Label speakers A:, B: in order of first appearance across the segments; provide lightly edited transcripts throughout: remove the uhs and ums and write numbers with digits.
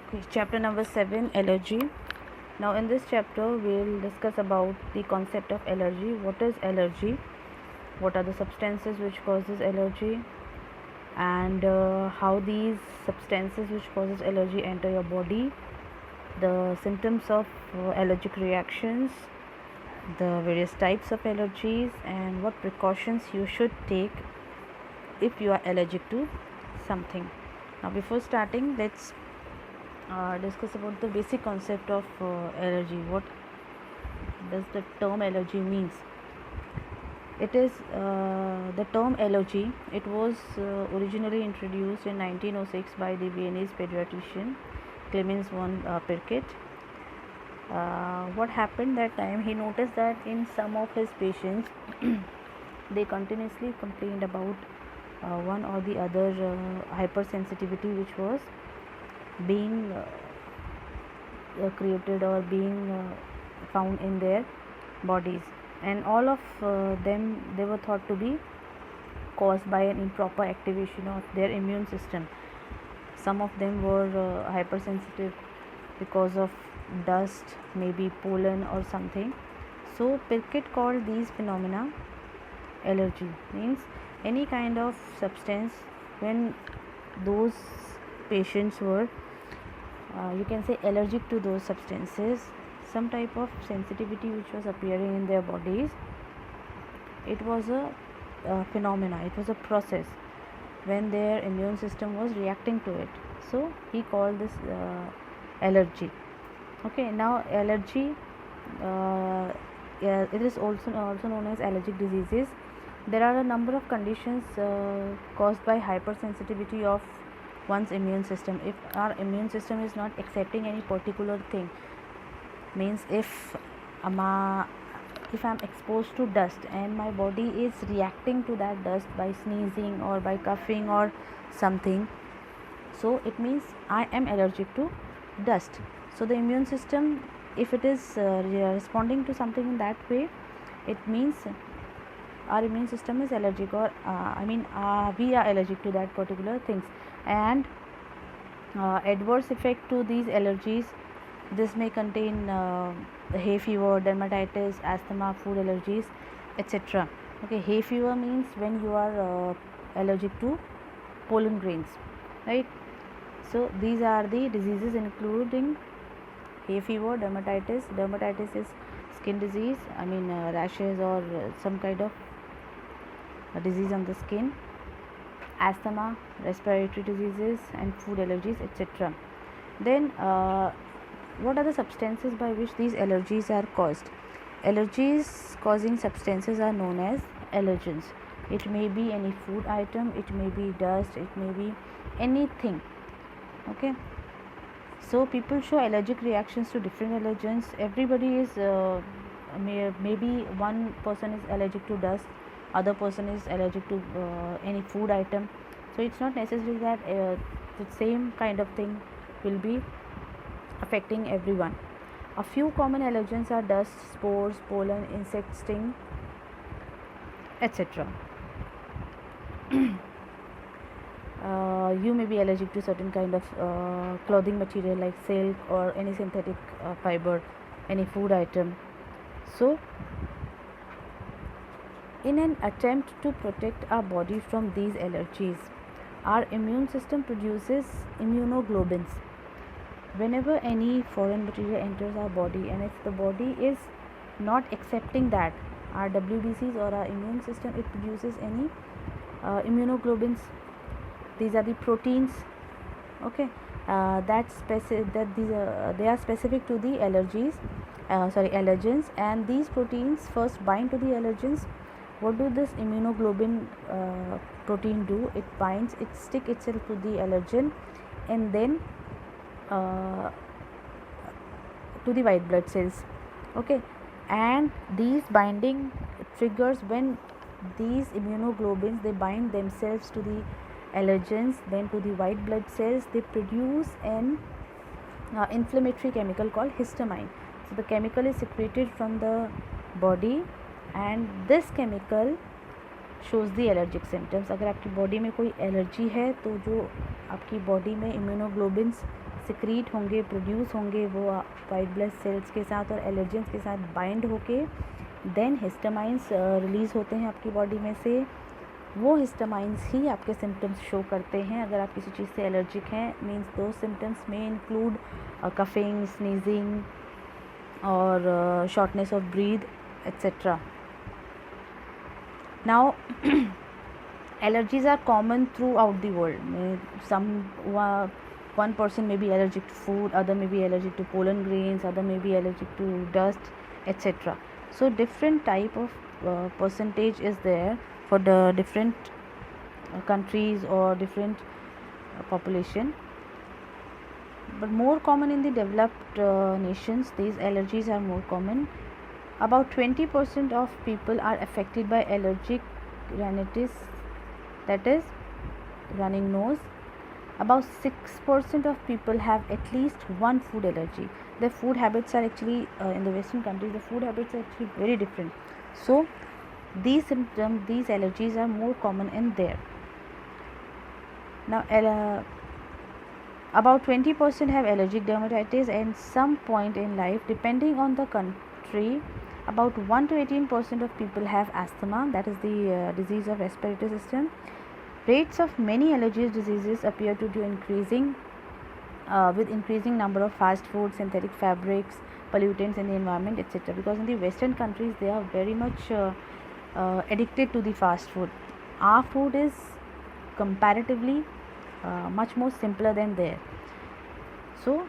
A: Okay, chapter number 7, allergy. Now in this chapter we'll discuss about the concept of allergy. What is allergy? What are the substances which causes allergy, and how these substances which causes allergy enter your body, the symptoms of allergic reactions, the various types of allergies, and what precautions you should take if you are allergic to something. Now before starting, let's discuss about the basic concept of allergy. What does the term allergy means? It is the term allergy. It was originally introduced in 1906 by the Viennese pediatrician Clemens von Pirket. What happened that time? He noticed that in some of his patients, they continuously complained about one or the other hypersensitivity which was being created or being found in their bodies, and all of them, they were thought to be caused by an improper activation of their immune system. Some of them were hypersensitive because of dust, maybe pollen or something. So Pirket called these phenomena allergy. Means any kind of substance when those patients were you can say allergic to those substances, some type of sensitivity which was appearing in their bodies. It was a phenomena, it was a process when their immune system was reacting to it. So he called this allergy. Okay, now allergy, yeah, it is also known as allergic diseases. There are a number of conditions caused by hypersensitivity of one's immune system. If our immune system is not accepting any particular thing, means if I'm exposed to dust and my body is reacting to that dust by sneezing or by coughing or something, so it means I am allergic to dust. So the immune system, if it is responding to something in that way, it means our immune system is allergic, or we are allergic to that particular things. And adverse effect to these allergies, this may contain hay fever, dermatitis, asthma, food allergies, etc. Okay, hay fever means when you are allergic to pollen grains, right? So these are the diseases including hay fever, dermatitis. Dermatitis is skin disease, rashes or some kind of disease on the skin. Asthma, respiratory diseases, and food allergies, etc. Then what are the substances by which these allergies are caused? Allergies causing substances are known as allergens. It may be any food item, it may be dust, it may be anything. Okay, so people show allergic reactions to different allergens. Everybody is maybe one person is allergic to dust, other person is allergic to any food item. So it's not necessary that the same kind of thing will be affecting everyone. A few common allergens are dust, spores, pollen, insect sting, etc. You may be allergic to certain kind of clothing material like silk or any synthetic fiber, any food item. So in an attempt to protect our body from these allergies, our immune system produces immunoglobulins. Whenever any foreign material enters our body, and if the body is not accepting that, our WBCs or our immune system, it produces any immunoglobulins. These are the proteins, okay, they are specific to the allergens, and these proteins first bind to the allergens. What do this immunoglobulin protein do? It binds, it stick itself to the allergen, and then to the white blood cells. Okay, and these binding triggers when these immunoglobulins, they bind themselves to the allergens, then to the white blood cells, they produce an inflammatory chemical called histamine. So the chemical is secreted from the body, and this chemical shows the allergic symptoms. अगर आपकी body में कोई allergy है तो जो आपकी body में immunoglobins secrete होंगे, प्रोड्यूस होंगे वो वाइट ब्लड सेल्स के साथ और एलर्जेंस के साथ बाइंड होके देन हिस्टामाइंस रिलीज़ होते हैं आपकी बॉडी में से। वो हिस्टामाइंस ही आपके सिम्टम्स शो करते हैं। अगर आप किसी चीज़ से एलर्जिक हैं, मीन्स दो सिम्टम्स में इंक्लूड कफिंग, स्नीजिंग और shortness of breath etcetera. Now allergies are common throughout the world. One person may be allergic to food, other may be allergic to pollen grains, other may be allergic to dust, etc. So different type of percentage is there for the different countries or different population, but more common in the developed nations. These allergies are more common. About 20% of people are affected by allergic rhinitis, that is running nose. About 6% of people have at least one food allergy. The food habits are actually in the Western countries, the food habits are actually very different. So these symptoms, these allergies are more common in there. Now about 20% have allergic dermatitis at some point in life. Depending on the country, about 1 to 18% of people have asthma, that is the disease of respiratory system. Rates of many allergies diseases appear to be increasing with increasing number of fast food, synthetic fabrics, pollutants in the environment, etc. Because in the Western countries they are very much addicted to the fast food. Our food is comparatively much more simpler than there. So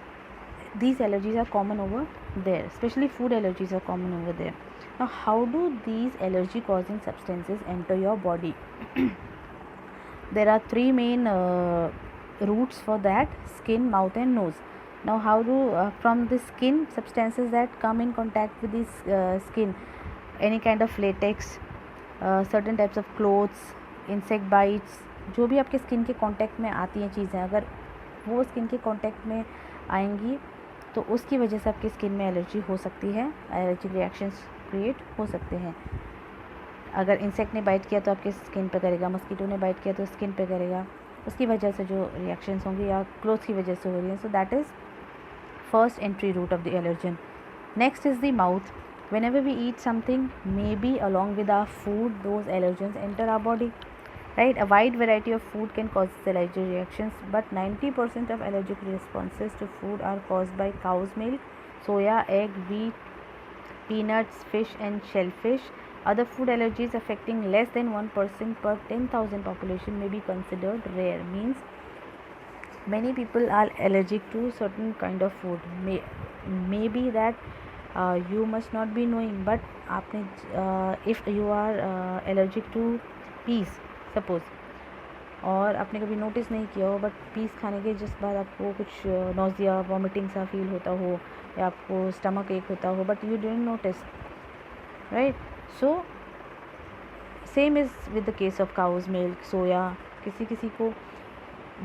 A: these allergies are common over there, especially food allergies are common over there. Now how do these allergy causing substances enter your body? There are three main routes for that: skin, mouth and nose. Now how do from the skin, substances that come in contact with the skin, any kind of latex, certain types of clothes, insect bites, जो भी आपके skin के contact में आती हैं चीज़ें, अगर वो स्किन के कांटेक्ट में आएंगी तो उसकी वजह से आपकी स्किन में एलर्जी हो सकती है, एलर्जी रिएक्शंस क्रिएट हो सकते हैं. अगर इंसेक्ट ने बाइट किया तो आपके स्किन पे करेगा, मस्कीटो ने बाइट किया तो स्किन पे करेगा, उसकी वजह से जो रिएक्शंस होंगी या क्लोथ की वजह से हो रही हैं. So that is first entry route of the allergen. Next is the mouth. whenever we eat something, maybe along with our food, those allergens enter our body, right? A wide variety of food can cause allergic reactions, but 90% of allergic responses to food are caused by cow's milk, soya, egg, wheat, peanuts, fish and shellfish. Other food allergies affecting less than 1% per 10,000 population may be considered rare. Means many people are allergic to certain kind of food. Maybe that you must not be knowing, but आपने if you are allergic to peas suppose, और आपने कभी notice नहीं किया हो, but peace खाने के जिस बाद आपको कुछ नोजिया, वॉमिटिंग सा फील होता हो या आपको स्टमक एक होता हो, but you didn't notice, right? So same is with the case of cow's milk, soya. किसी किसी को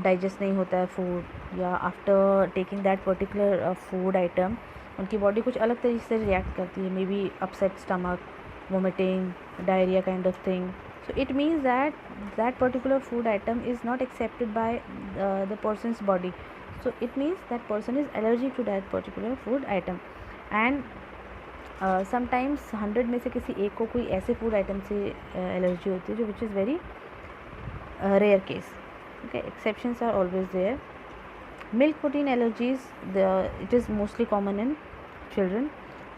A: डाइजेस्ट नहीं होता है फूड, या after taking that particular food item उनकी बॉडी कुछ अलग तरीके से रिएक्ट करती है, maybe upset stomach, vomiting, diarrhoea kind of thing. So it means that that particular food item is not accepted by the person's body. So it means that person is allergic to that particular food item. And sometimes 100 में से किसी एक को कोई ऐसे food item से allergy होती है जो which is very rare case. Okay, exceptions are always there. Milk protein allergies, it is mostly common in children.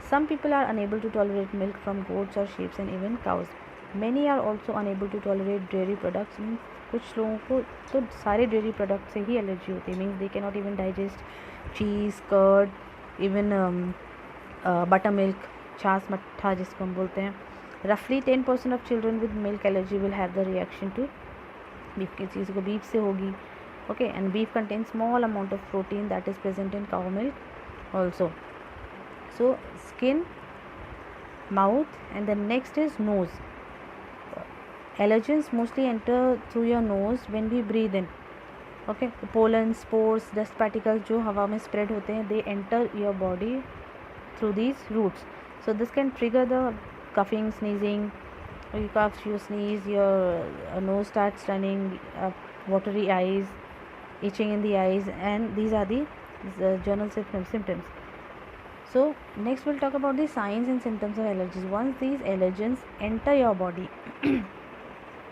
A: Some people are unable to tolerate milk from goats or sheep and even cows. Many are also unable to tolerate dairy products. Means कुछ लोगों को तो सारे dairy products से ही allergy होती है. Means they cannot even digest cheese, curd, even buttermilk, छाछ मट्ठा जिसको हम बोलते हैं. Roughly 10% of children with milk allergy will have the reaction to beef. किसी को beef से होगी. Okay, and beef contains small amount of protein that is present in cow milk also. So skin, mouth, and the next is nose. Allergens mostly enter through your nose when we breathe in. Okay, the pollen, spores, dust particles जो हवा में spread होते हैं, they enter your body through these routes. So this can trigger the coughing, sneezing. You cough, you sneeze, your nose starts running, watery eyes, itching in the eyes, and these are the journal symptoms. So next we'll talk about the signs and symptoms of allergies. Once these allergens enter your body,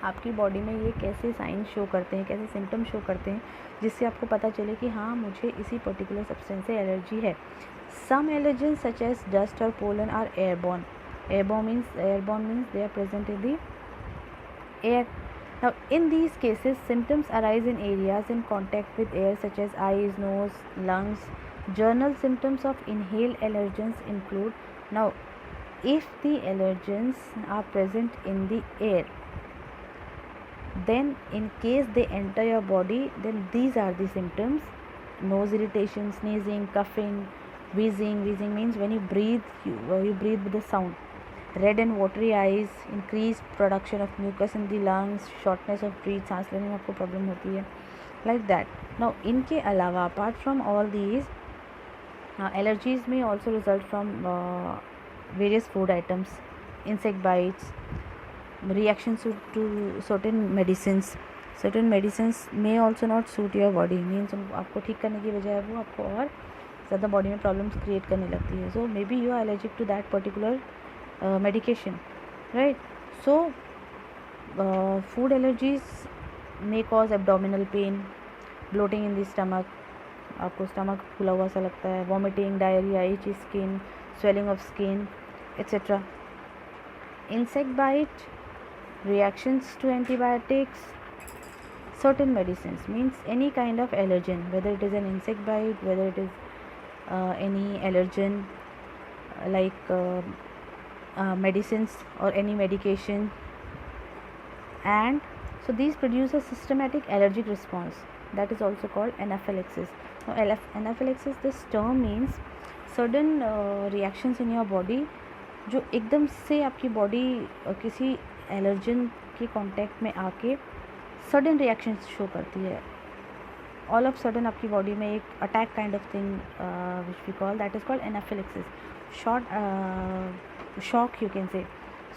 A: आपकी body में ये कैसे sign show करते हैं, कैसे symptom show करते हैं, जिससे आपको पता चले कि हाँ मुझे इसी पर्टिकुलर सब्सटेंस से एलर्जी है. Some allergens such as dust और pollen are airborne. Airborne means they are present in the air. Now in these cases symptoms arise in areas in contact with air such as eyes, nose, lungs. Journal symptoms of inhaled allergens include, now if the allergens are present in the air, then in case they enter your body, then these are the symptoms: nose irritation, sneezing, coughing, wheezing means when you breathe, you breathe with a sound. Red and watery eyes, increased production of mucus in the lungs, shortness of breath, सांस लेने में आपको problem होती है, like that. Now इनके अलावा apart from all these, allergies may also result from various food items, insect bites, reactions to certain medicines. Certain medicines may also not suit your body, means आपको ठीक करने की बजाय वो आपको और ज़्यादा बॉडी में प्रॉब्लम्स क्रिएट करने लगती है. So maybe you are allergic to that particular medication, right? So food allergies may cause abdominal pain, bloating in the stomach, आपको स्टमक फूला हुआ सा लगता है, vomiting, diarrhea, itchy skin, swelling of skin, etc. Insect bite, reactions to antibiotics, certain medicines, means any kind of allergen, whether it is an insect bite, whether it is any allergen like medicines or any medication, and so these produce a systematic allergic response that is also called anaphylaxis. Now anaphylaxis, this term means sudden reactions in your body जो एकदम से आपकी body किसी allergen के contact में आके sudden reactions show करती है. ऑल ऑफ सडन आपकी बॉडी में एक attack kind of thing which we call, that is called anaphylaxis, short shock you can say.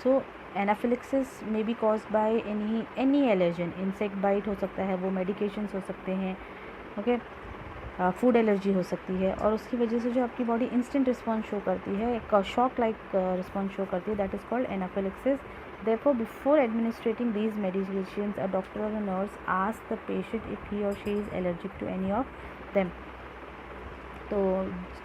A: So anaphylaxis may be caused by any allergen. insect bite हो सकता है, वो medications हो सकते हैं, okay, फूड एलर्जी हो सकती है, और उसकी वजह से जो आपकी बॉडी इंस्टेंट रिस्पॉन्स शो करती है, एक शॉक लाइक रिस्पॉन्स शो करती है, that is called anaphylaxis. Therefore before administrating these medications, a doctor or a nurse asks the patient if he or she is allergic to any of them. तो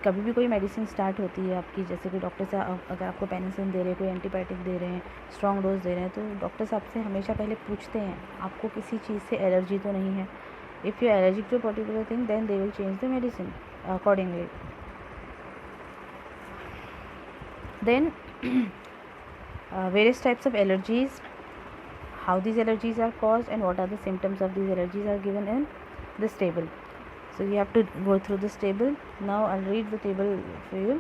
A: कभी भी कोई medicine start होती है आपकी, जैसे कि डॉक्टर से अगर आपको पेनिसिलिन दे रहे हैं, कोई एंटीबायोटिक दे रहे हैं, स्ट्रॉन्ग डोज दे रहे हैं, तो डॉक्टर्स आपसे हमेशा पहले पूछते हैं आपको किसी चीज़ से एलर्जी तो नहीं है. If you are allergic to particular thing, then they will change the medicine accordingly. Then various types of allergies, how these allergies are caused, and what are the symptoms of these allergies are given in this table. So you have to go through this table. Now I'll read the table for you.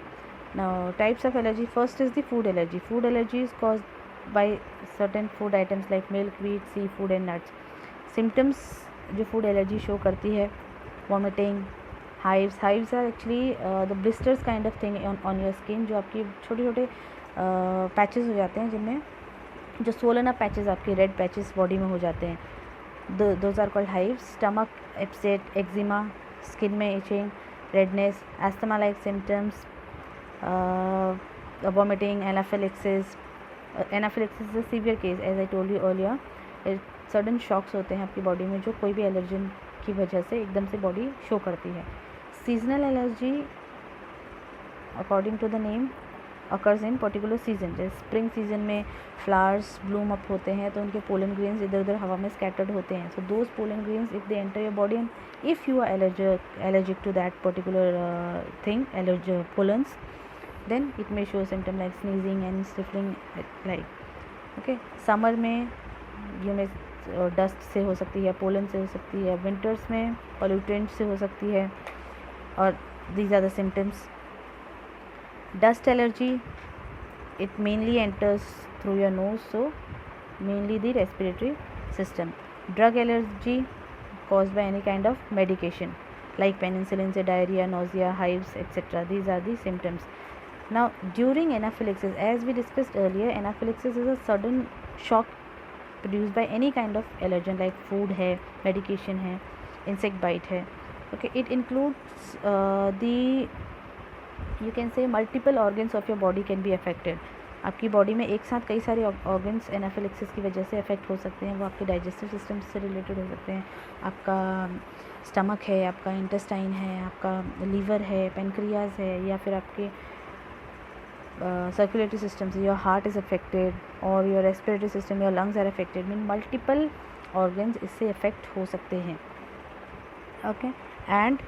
A: Now types of allergy. First is the food allergy. Food allergy is caused by certain food items like milk, wheat, seafood and nuts. Symptoms जो food allergy show करती है: vomiting, hives. Hives are actually the blisters kind of thing on your skin, जो आपकी छोटे छोटे patches हो जाते हैं, जिनमें जो swollen up पैचेस, आपके रेड पैचेस बॉडी में हो जाते हैं. Those are called hives. Stomach upset, eczema, skin में itching, redness, asthma like symptoms, vomiting, anaphylaxis. Anaphylaxis is a severe case, as I told you earlier. Sudden shocks होते हैं आपकी body में जो कोई भी एलर्जन की वजह से एकदम से बॉडी शो करती है. Seasonal allergy according to the name occurs in particular season. जैसे स्प्रिंग सीजन में फ्लावर्स ब्लूम अप होते हैं, तो उनके पोलन ग्रेन्स इधर उधर हवा में स्कैटर्ड होते हैं. So those pollen grains, if they enter your body and if you are allergic to that particular thing, pollens, then it may show symptom like sneezing and sniffling like, okay. Summer में ये में dust से हो सकती है, pollen से हो सकती है, विंटर्स में पोल्यूटेंट से हो सकती है, और these are the symptoms. Dust allergy, it mainly enters through your nose, so mainly the respiratory system. Drug allergy caused by any kind of medication like penicillin, diarrhea, nausea, hives, etc. These are the symptoms. Now during anaphylaxis, as we discussed earlier, anaphylaxis is a sudden shock produced by any kind of allergen like food है, medication है, insect bite है. Okay, it includes the, you can say, multiple organs of your body can be affected. आपकी body में एक साथ कई सारे organs एनाफिलिक्सिस की वजह से अफेक्ट हो सकते हैं. वो आपके डाइजेस्टिव सिस्टम से रिलेटेड हो सकते हैं. आपका स्टमक है, आपका इंटेस्टाइन है, आपका लीवर है, पेनक्रियाज है, या फिर आपके सर्कुलेटरी सिस्टम से योर हार्ट इज़ अफेक्टेड, और your respiratory system, your lungs are affected. Mean multiple organs इससे अफेक्ट हो सकते हैं. Okay, and